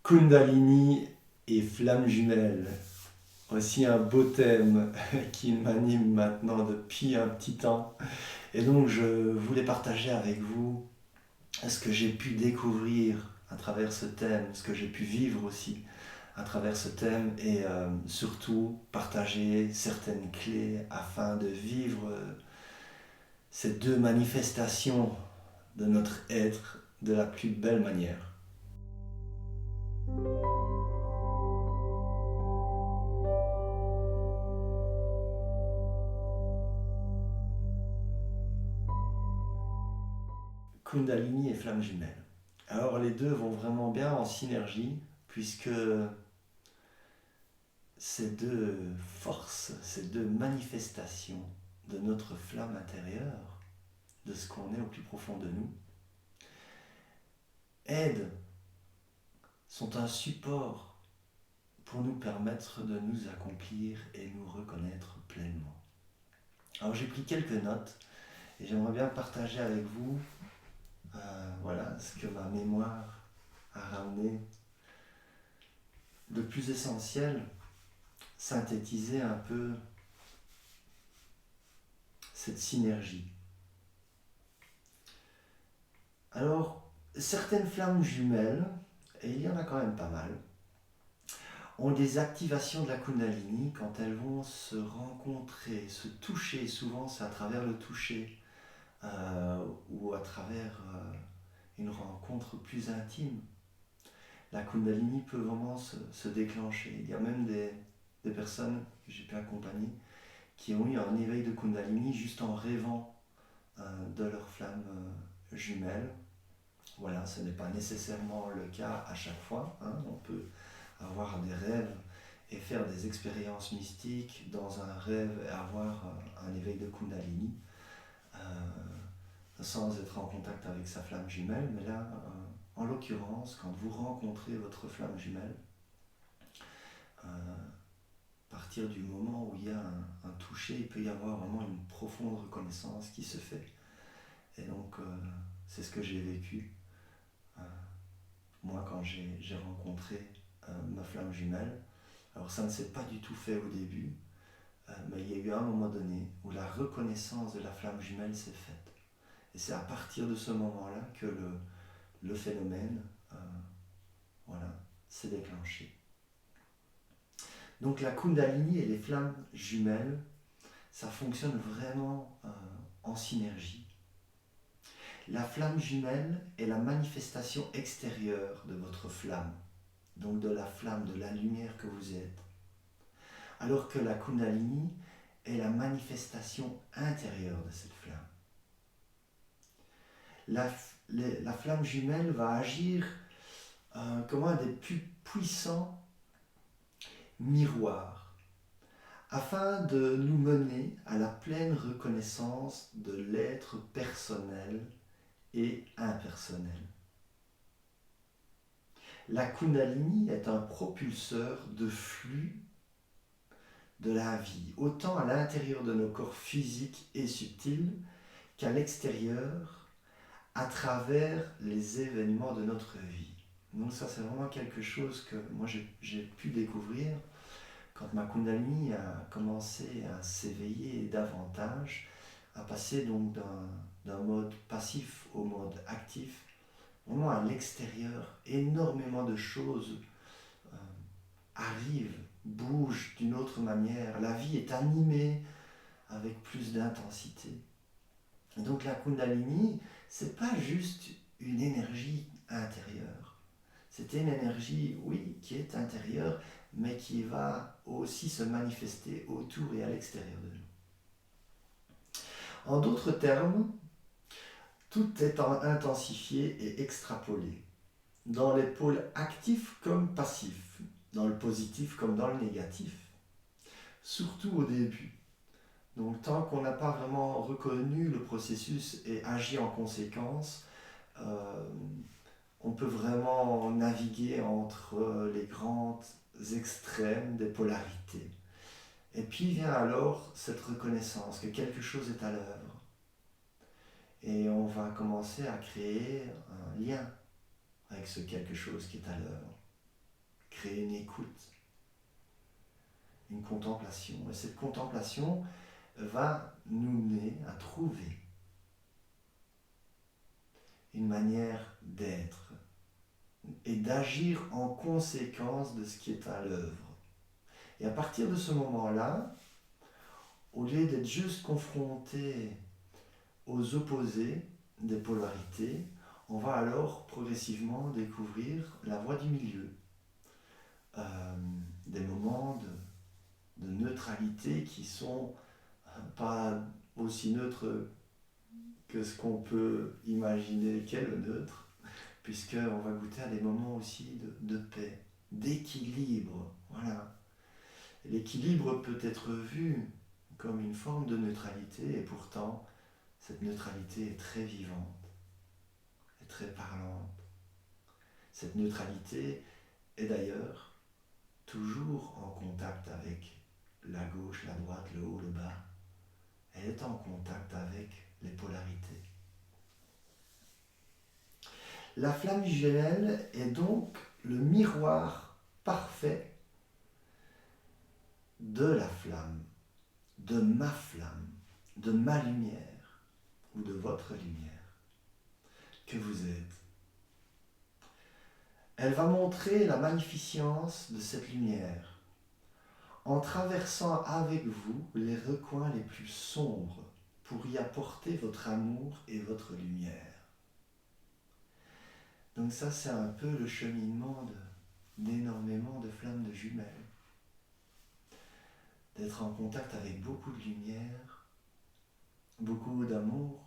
Kundalini et flamme jumelle. Voici un beau thème qui m'anime maintenant depuis un petit temps. Et donc je voulais partager avec vous ce que j'ai pu découvrir à travers ce thème, ce que j'ai pu vivre aussi à travers ce thème et surtout partager certaines clés afin de vivre ces deux manifestations de notre être de la plus belle manière. Kundalini et flamme jumelle. Alors les deux vont vraiment bien en synergie puisque ces deux forces, ces deux manifestations de notre flamme intérieure, de ce qu'on est au plus profond de nous, aident, sont un support pour nous permettre de nous accomplir et nous reconnaître pleinement. Alors j'ai pris quelques notes et j'aimerais bien partager avec vous voilà, ce que ma mémoire a ramené de plus essentiel, synthétiser un peu cette synergie. Alors, certaines flammes jumelles, et il y en a quand même pas mal, ont des activations de la Kundalini quand elles vont se rencontrer, se toucher. Souvent, c'est à travers le toucher ou à travers une rencontre plus intime. La Kundalini peut vraiment se déclencher. Il y a même des personnes que j'ai pu accompagner qui ont eu un éveil de Kundalini juste en rêvant de leur flamme jumelle. Voilà, ce n'est pas nécessairement le cas à chaque fois. On peut avoir des rêves et faire des expériences mystiques dans un rêve et avoir un éveil de Kundalini sans être en contact avec sa flamme jumelle. Mais là, en l'occurrence, quand vous rencontrez votre flamme jumelle, à partir du moment où il y a un toucher, il peut y avoir vraiment une profonde reconnaissance qui se fait. Et donc, c'est ce que j'ai vécu, moi, quand j'ai rencontré ma flamme jumelle. Alors, ça ne s'est pas du tout fait au début, mais il y a eu un moment donné où la reconnaissance de la flamme jumelle s'est faite. Et c'est à partir de ce moment-là que le phénomène voilà, s'est déclenché. Donc la Kundalini et les flammes jumelles, ça fonctionne vraiment en synergie. La flamme jumelle est la manifestation extérieure de votre flamme, donc de la flamme, de la lumière que vous êtes. Alors que la Kundalini est la manifestation intérieure de cette flamme. La flamme jumelle va agir comme un des plus puissants miroirs afin de nous mener à la pleine reconnaissance de l'être personnel et impersonnel. La Kundalini est un propulseur de flux de la vie, autant à l'intérieur de nos corps physiques et subtils qu'à l'extérieur, à travers les événements de notre vie. Donc ça, c'est vraiment quelque chose que moi j'ai pu découvrir quand ma Kundalini a commencé à s'éveiller davantage, à passer donc d'un mode passif au mode actif. Vraiment à l'extérieur, énormément de choses arrivent, bougent d'une autre manière. La vie est animée avec plus d'intensité. Et donc la Kundalini, c'est pas juste une énergie intérieure. C'est une énergie, oui, qui est intérieure, mais qui va aussi se manifester autour et à l'extérieur de nous. En d'autres termes, tout est intensifié et extrapolé, dans les pôles actifs comme passifs, dans le positif comme dans le négatif, surtout au début. Donc tant qu'on n'a pas vraiment reconnu le processus et agi en conséquence, on peut vraiment naviguer entre les grands extrêmes des polarités. Et puis vient alors cette reconnaissance que quelque chose est à l'œuvre. Et on va commencer à créer un lien avec ce quelque chose qui est à l'œuvre. créer une écoute, une contemplation. Et cette contemplation va nous mener à trouver une manière d'être et d'agir en conséquence de ce qui est à l'œuvre. Et à partir de ce moment-là, au lieu d'être juste confronté aux opposés des polarités, on va alors progressivement découvrir la voie du milieu, des moments de neutralité qui sont pas aussi neutres que ce qu'on peut imaginer qu'est le neutre, puisqu'on va goûter à des moments aussi de paix, d'équilibre. Voilà. L'équilibre peut être vu comme une forme de neutralité, et pourtant, cette neutralité est très vivante, est très parlante. Cette neutralité est d'ailleurs toujours en contact avec la gauche, la droite, le haut, le bas. Elle est en contact avec les polarités. La flamme jumelle est donc le miroir parfait de la flamme, de ma flamme, de ma lumière ou de votre lumière que vous êtes. Elle va montrer la magnificence de cette lumière en traversant avec vous les recoins les plus sombres pour y apporter votre amour et votre lumière. Donc ça, c'est un peu le cheminement d'énormément de flammes de jumelles. D'être en contact avec beaucoup de lumière, beaucoup d'amour,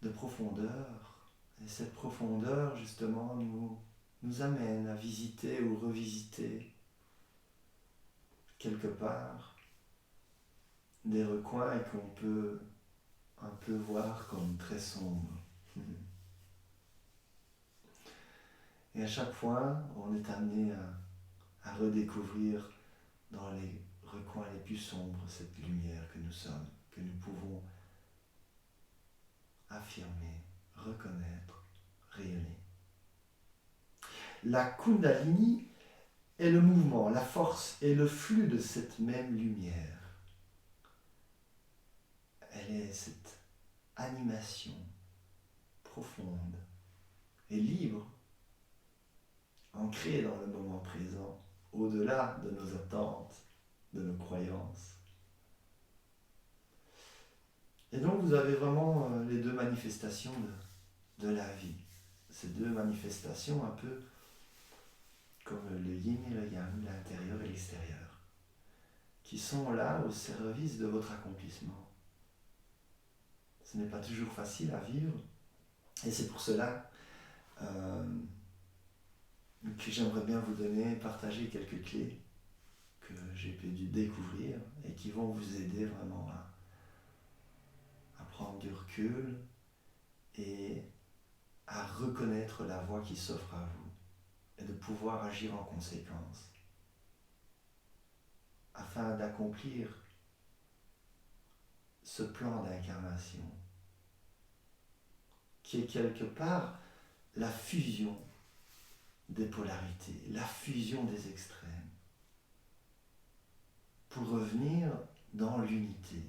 de profondeur. Et cette profondeur, justement, nous amène à visiter ou revisiter quelque part des recoins qu'on peut un peu voir comme très sombres. Et à chaque fois, on est amené à redécouvrir dans les recoins les plus sombres cette lumière que nous sommes, que nous pouvons affirmer, reconnaître, rayonner. La Kundalini est le mouvement, la force et le flux de cette même lumière. Elle est cette animation profonde et libre, ancrée dans le moment présent, au-delà de nos attentes, de nos croyances. Et donc vous avez vraiment les deux manifestations de la vie. Ces deux manifestations un peu comme le yin et le yang, l'intérieur et l'extérieur, qui sont là au service de votre accomplissement. Ce n'est pas toujours facile à vivre, et c'est pour cela que j'aimerais bien vous donner, partager quelques clés que j'ai pu découvrir et qui vont vous aider vraiment à prendre du recul et à reconnaître la voie qui s'offre à vous et de pouvoir agir en conséquence afin d'accomplir ce plan d'incarnation qui est quelque part la fusion des polarités, la fusion des extrêmes, pour revenir dans l'unité,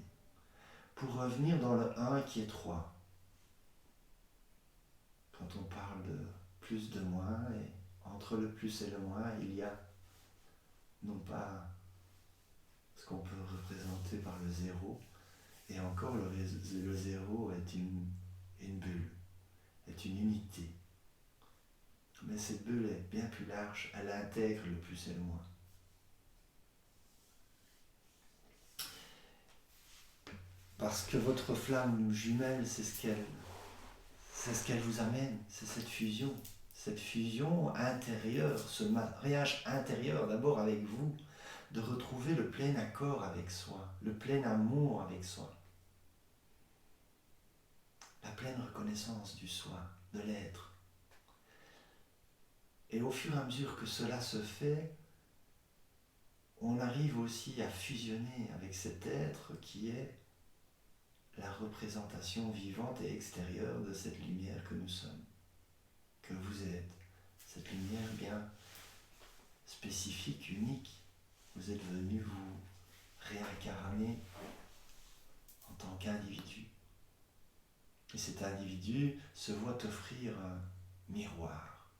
pour revenir dans le un qui est trois. Quand on parle de plus, de moins, et entre le plus et le moins, il y a non pas ce qu'on peut représenter par le zéro, et encore le zéro est une bulle, est une unité. Mais cette bulle est bien plus large, elle intègre le plus et le moins. Parce que votre flamme jumelle, c'est ce qu'elle vous amène, c'est cette fusion intérieure, ce mariage intérieur d'abord avec vous, de retrouver le plein accord avec soi, le plein amour avec soi, la pleine reconnaissance du soi, de l'être. Et au fur et à mesure que cela se fait, on arrive aussi à fusionner avec cet être qui est la représentation vivante et extérieure de cette lumière que nous sommes, que vous êtes. Cette lumière bien spécifique, unique. Vous êtes venu vous réincarner en tant qu'individu. Et cet individu se voit offrir un miroir,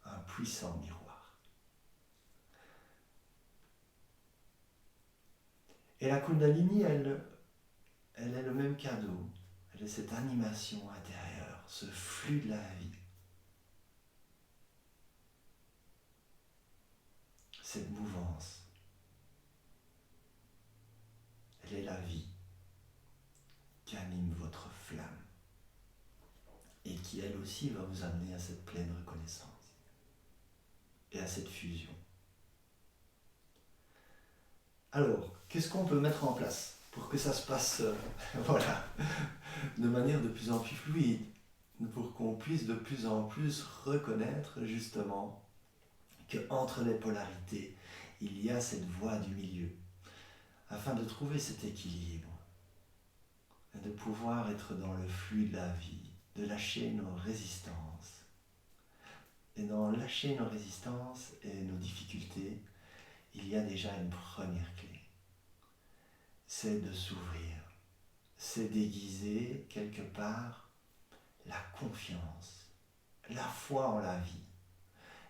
un puissant miroir. Et la Kundalini, elle est le même cadeau. Elle est cette animation intérieure, ce flux de la vie. Cette mouvance. Elle est la vie qui anime votre flamme et qui elle aussi va vous amener à cette pleine reconnaissance et à cette fusion. Alors, qu'est-ce qu'on peut mettre en place pour que ça se passe voilà, de manière de plus en plus fluide, pour qu'on puisse de plus en plus reconnaître justement qu'entre les polarités, il y a cette voie du milieu, afin de trouver cet équilibre, et de pouvoir être dans le flux de la vie, de lâcher nos résistances. Et dans lâcher nos résistances et nos difficultés, il y a déjà une première clé. C'est de s'ouvrir, c'est d'aiguiser quelque part la confiance, la foi en la vie,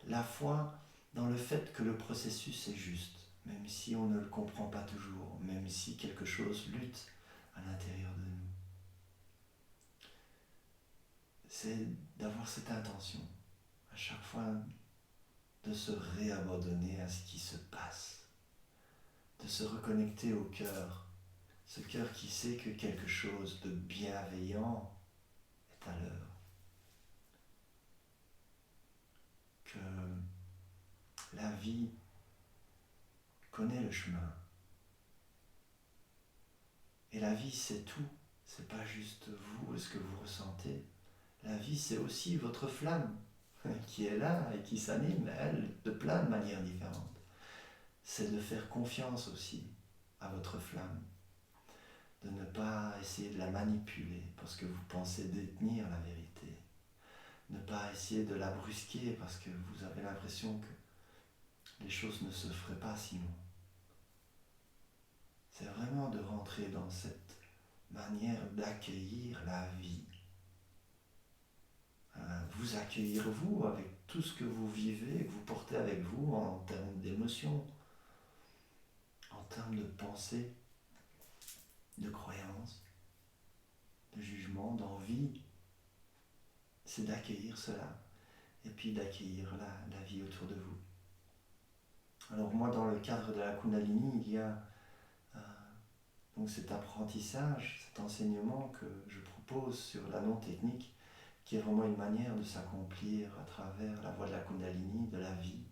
la foi dans le fait que le processus est juste, même si on ne le comprend pas toujours, même si quelque chose lutte à l'intérieur de nous. C'est d'avoir cette intention, à chaque fois, de se réabandonner à ce qui se passe, de se reconnecter au cœur, ce cœur qui sait que quelque chose de bienveillant est à l'œuvre, que la vie connaît le chemin. Et la vie, c'est tout. C'est pas juste vous et ce que vous ressentez. La vie, c'est aussi votre flamme qui est là et qui s'anime, elle, de plein de manières différentes. C'est de faire confiance aussi à votre flamme, de ne pas essayer de la manipuler parce que vous pensez détenir la vérité, ne pas essayer de la brusquer parce que vous avez l'impression que les choses ne se feraient pas sinon. C'est vraiment de rentrer dans cette manière d'accueillir la vie. Vous accueillir vous avec tout ce que vous vivez, que vous portez avec vous en termes d'émotions, en termes de pensée, de croyances, de jugement, d'envie. C'est d'accueillir cela et puis d'accueillir la vie autour de vous. Alors moi, dans le cadre de la Kundalini, il y a donc cet apprentissage, cet enseignement que je propose sur la non-technique, qui est vraiment une manière de s'accomplir à travers la voie de la Kundalini, de la vie,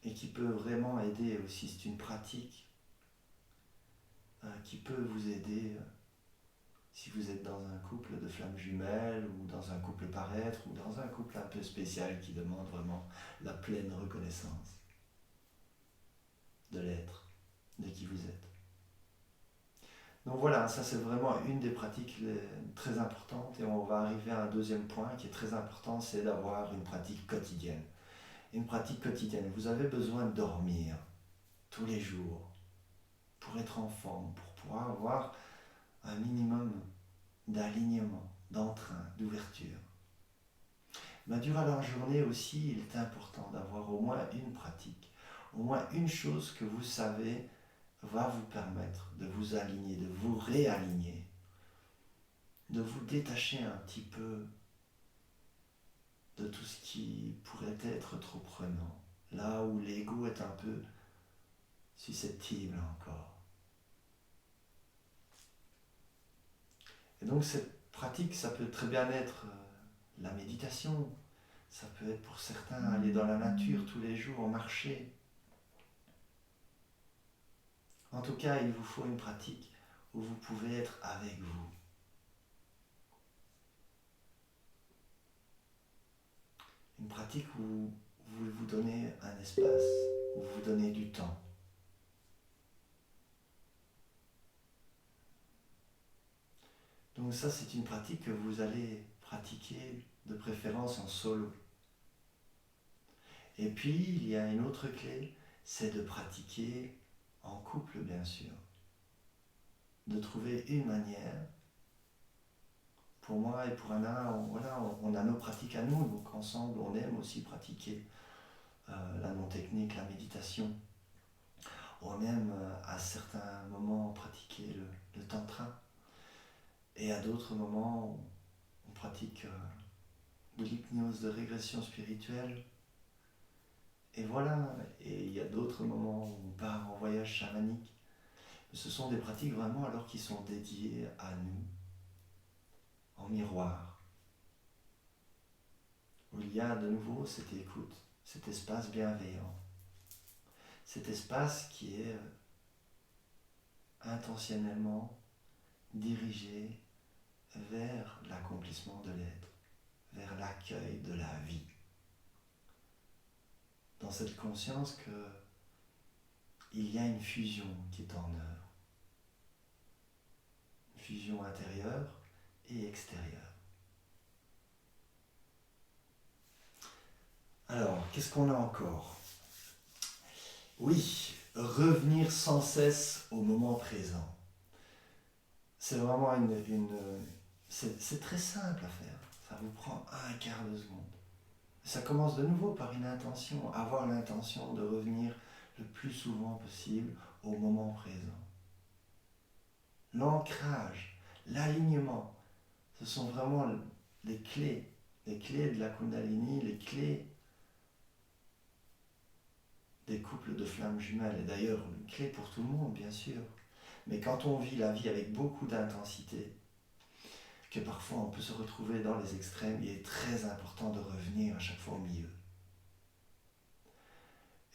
et qui peut vraiment aider aussi. C'est une pratique qui peut vous aider si vous êtes dans un couple de flammes jumelles, ou dans un couple par-être, ou dans un couple un peu spécial qui demande vraiment la pleine reconnaissance de l'être, de qui vous êtes. Donc voilà, ça c'est vraiment une des pratiques très importantes, et on va arriver à un deuxième point qui est très important, c'est d'avoir une pratique quotidienne. Une pratique quotidienne, vous avez besoin de dormir tous les jours pour être en forme, pour pouvoir avoir un minimum d'alignement, d'entrain, d'ouverture. Mais durant la journée aussi, il est important d'avoir au moins une pratique, au moins une chose que vous savez va vous permettre de vous aligner, de vous réaligner, de vous détacher un petit peu de tout ce qui pourrait être trop prenant, là où l'ego est un peu susceptible encore. Et donc cette pratique, ça peut très bien être la méditation, ça peut être pour certains aller dans la nature tous les jours, marcher. En tout cas, il vous faut une pratique où vous pouvez être avec vous. Une pratique où vous vous donnez un espace, où vous vous donnez du temps. Donc ça, c'est une pratique que vous allez pratiquer de préférence en solo. Et puis, il y a une autre clé, c'est de pratiquer en couple, bien sûr. De trouver une manière. Pour moi et pour Anna, on a nos pratiques à nous, donc ensemble, on aime aussi pratiquer la non-technique, la méditation. On aime à certains moments pratiquer le tantra. Et à d'autres moments, on pratique de l'hypnose de régression spirituelle. Et voilà, et il y a d'autres moments où on part en voyage chamanique. Ce sont des pratiques vraiment alors qui sont dédiées à nous, en miroir, où il y a de nouveau cette écoute, cet espace bienveillant, cet espace qui est intentionnellement dirigé vers l'accomplissement de l'être, vers l'accueil de la vie. Dans cette conscience qu'il y a une fusion qui est en œuvre, une fusion intérieure et extérieure. Alors, qu'est-ce qu'on a encore ? Oui, revenir sans cesse au moment présent. C'est vraiment c'est très simple à faire. Ça vous prend un quart de seconde. Ça commence de nouveau par une intention, avoir l'intention de revenir le plus souvent possible au moment présent. L'ancrage, l'alignement, ce sont vraiment les clés de la Kundalini, les clés des couples de flammes jumelles, et d'ailleurs une clé pour tout le monde bien sûr, mais quand on vit la vie avec beaucoup d'intensité, que parfois on peut se retrouver dans les extrêmes, il est très important de revenir à chaque fois au milieu.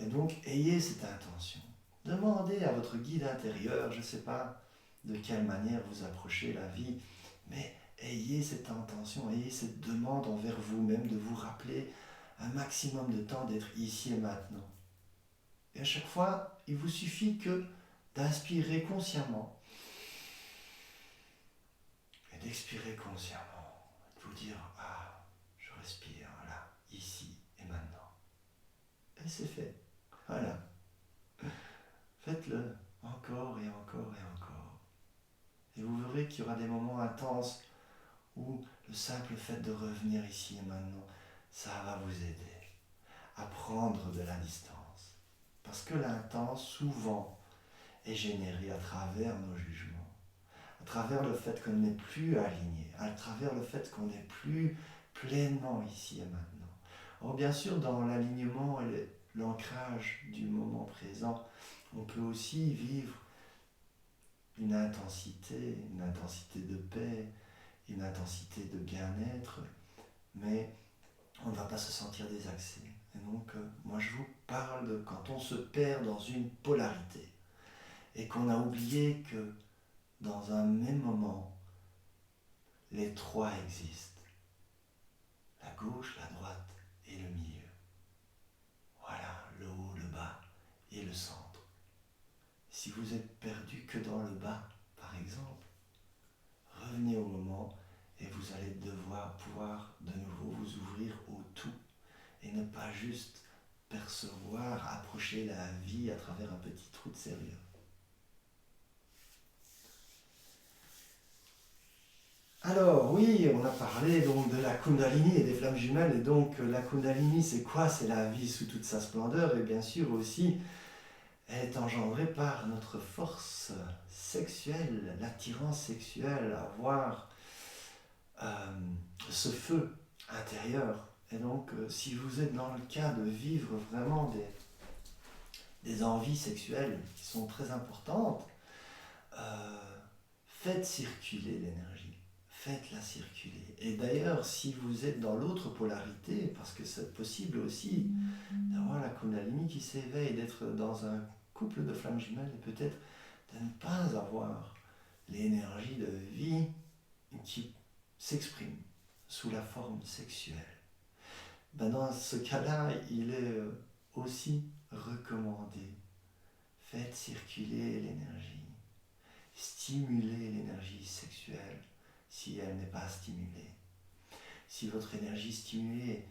Et donc ayez cette intention, demandez à votre guide intérieur, je ne sais pas de quelle manière vous approchez la vie, mais ayez cette intention, ayez cette demande envers vous-même de vous rappeler un maximum de temps d'être ici et maintenant. Et à chaque fois, il vous suffit que d'inspirer consciemment et d'expirer consciemment. De vous dire, ah, je respire là, ici et maintenant. Et c'est fait. Voilà. Faites-le encore et encore et encore. Et vous verrez qu'il y aura des moments intenses où le simple fait de revenir ici et maintenant, ça va vous aider à prendre de la distance. Parce que l'intense, souvent, est généré à travers nos jugements, à travers le fait qu'on n'est plus aligné, à travers le fait qu'on n'est plus pleinement ici et maintenant. Or, bien sûr, dans l'alignement et l'ancrage du moment présent, on peut aussi vivre une intensité de paix, une intensité de bien-être, mais on ne va pas se sentir désaxé. Et donc, moi je vous parle de quand on se perd dans une polarité et qu'on a oublié que dans un même moment, les trois existent. La gauche, la droite et le milieu. Voilà, le haut, le bas et le centre. Si vous êtes perdu que dans le bas, par exemple, revenez au moment et vous allez devoir pouvoir de nouveau vous ouvrir au tout et ne pas juste percevoir, approcher la vie à travers un petit trou de serrure. Alors oui, on a parlé donc de la Kundalini et des flammes jumelles, et donc la Kundalini c'est quoi ? C'est la vie sous toute sa splendeur, et bien sûr aussi elle est engendrée par notre force sexuelle, l'attirance sexuelle, avoir ce feu intérieur. Et donc si vous êtes dans le cas de vivre vraiment des envies sexuelles qui sont très importantes, faites circuler l'énergie, faites-la circuler. Et d'ailleurs, si vous êtes dans l'autre polarité, parce que c'est possible aussi d'avoir la Kundalini qui s'éveille, d'être dans un couple de flammes jumelles et peut-être de ne pas avoir l'énergie de vie qui s'exprime sous la forme sexuelle. Ben dans ce cas-là, il est aussi recommandé. Faites circuler l'énergie. Stimulez l'énergie sexuelle si elle n'est pas stimulée. Si votre énergie stimulée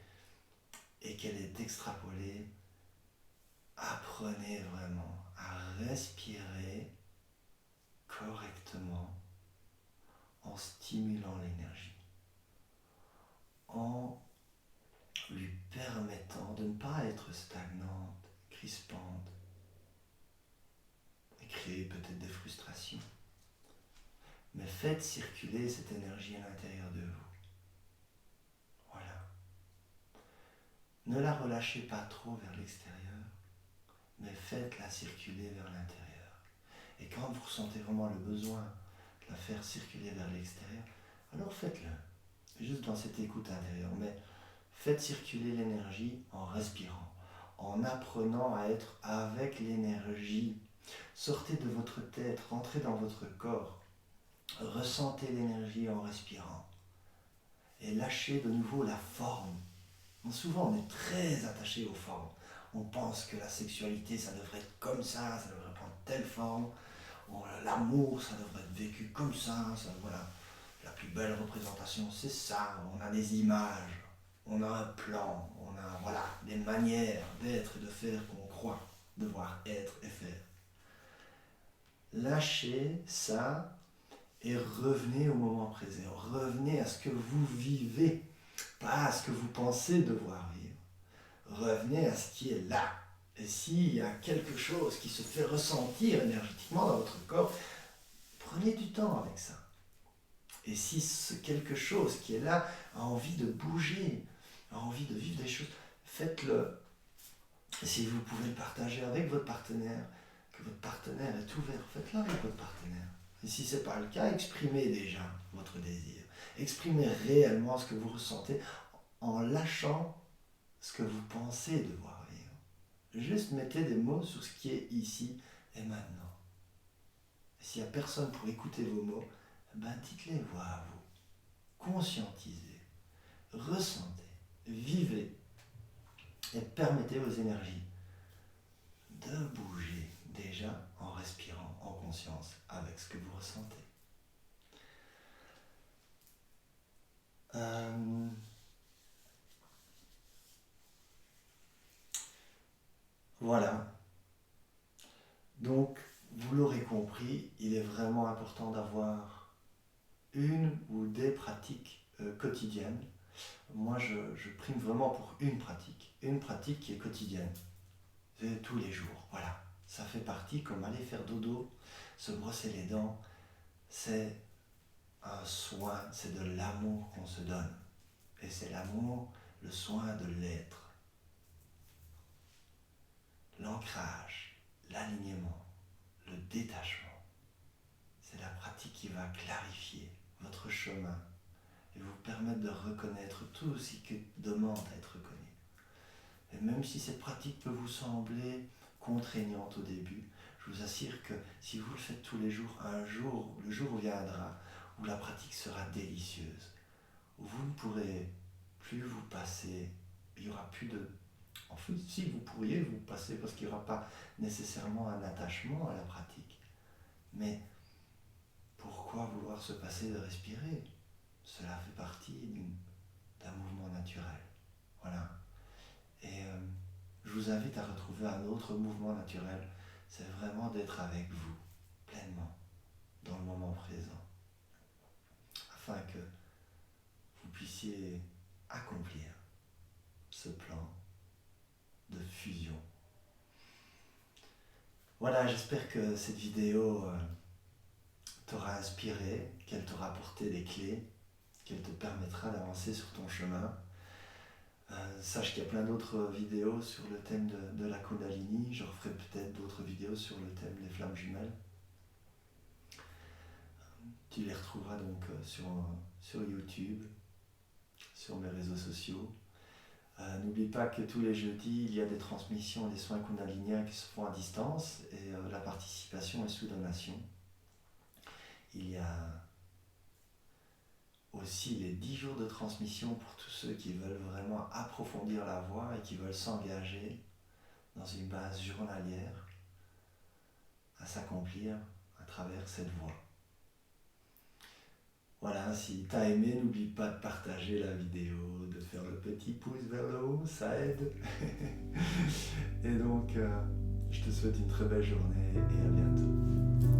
et qu'elle est extrapolée, apprenez vraiment à respirer correctement en stimulant l'énergie, en lui permettant de ne pas être stagnante, crispante, et créer peut-être des frustrations. Mais faites circuler cette énergie à l'intérieur de vous. Voilà. Ne la relâchez pas trop vers l'extérieur, mais faites-la circuler vers l'intérieur. Et quand vous ressentez vraiment le besoin de la faire circuler vers l'extérieur, alors faites-le, juste dans cette écoute intérieure. Mais faites circuler l'énergie en respirant, en apprenant à être avec l'énergie. Sortez de votre tête, rentrez dans votre corps, ressentez l'énergie en respirant et lâchez de nouveau la forme. Souvent, on est très attaché aux formes. On pense que la sexualité, ça devrait être comme ça devrait prendre telle forme. L'amour, ça devrait être vécu comme ça, voilà. La plus belle représentation, c'est ça. On a des images, on a un plan, on a voilà, des manières d'être et de faire qu'on croit devoir être et faire. Lâchez ça et revenez au moment présent. Revenez à ce que vous vivez, pas à ce que vous pensez devoir vivre. Revenez à ce qui est là. Et s'il y a quelque chose qui se fait ressentir énergétiquement dans votre corps, prenez du temps avec ça. Et si ce quelque chose qui est là a envie de bouger, a envie de vivre des choses, faites-le. Si vous pouvez le partager avec votre partenaire, que votre partenaire est ouvert, faites-le avec votre partenaire. Et si ce n'est pas le cas, exprimez déjà votre désir. Exprimez réellement ce que vous ressentez en lâchant ce que vous pensez devoir vivre. Juste mettez des mots sur ce qui est ici et maintenant. Et s'il n'y a personne pour écouter vos mots, dites-les voix à vous. Conscientisez, ressentez, vivez et permettez aux énergies de bouger déjà en respirant en conscience avec ce que vous ressentez. Voilà. Donc, vous l'aurez compris, il est vraiment important d'avoir une ou des pratiques quotidiennes. Moi, je prime vraiment pour une pratique qui est quotidienne. C'est tous les jours, voilà. Ça fait partie, comme aller faire dodo, se brosser les dents, c'est un soin, c'est de l'amour qu'on se donne. Et c'est l'amour, le soin de l'être. L'ancrage, l'alignement, le détachement. C'est la pratique qui va clarifier votre chemin et vous permettre de reconnaître tout ce qui demande à être reconnu. Et même si cette pratique peut vous sembler contraignante au début, je vous assure que si vous le faites tous les jours, le jour viendra où la pratique sera délicieuse, où vous ne pourrez plus vous passer, il n'y aura plus de... En fait, si vous pourriez vous passer, parce qu'il n'y aura pas nécessairement un attachement à la pratique. Mais pourquoi vouloir se passer de respirer? Cela fait partie d'un mouvement naturel. Voilà. Et je vous invite à retrouver un autre mouvement naturel, c'est vraiment d'être avec vous, pleinement, dans le moment présent, afin que vous puissiez accomplir ce plan de fusion. Voilà, j'espère que cette vidéo t'aura inspiré, qu'elle t'aura apporté des clés, qu'elle te permettra d'avancer sur ton chemin. Sache qu'il y a plein d'autres vidéos sur le thème de la Kundalini. Je referai peut-être d'autres vidéos sur le thème des flammes jumelles. Tu les retrouveras donc sur YouTube, sur mes réseaux sociaux. N'oublie pas que tous les jeudis, il y a des transmissions des soins kundaliniens qui se font à distance et la participation est sous donation. Il y a aussi les 10 jours de transmission pour tous ceux qui veulent vraiment approfondir la voie et qui veulent s'engager dans une base journalière à s'accomplir à travers cette voie. Voilà, si t'as aimé, n'oublie pas de partager la vidéo, de faire le petit pouce vers le haut, ça aide. Et donc, je te souhaite une très belle journée et à bientôt.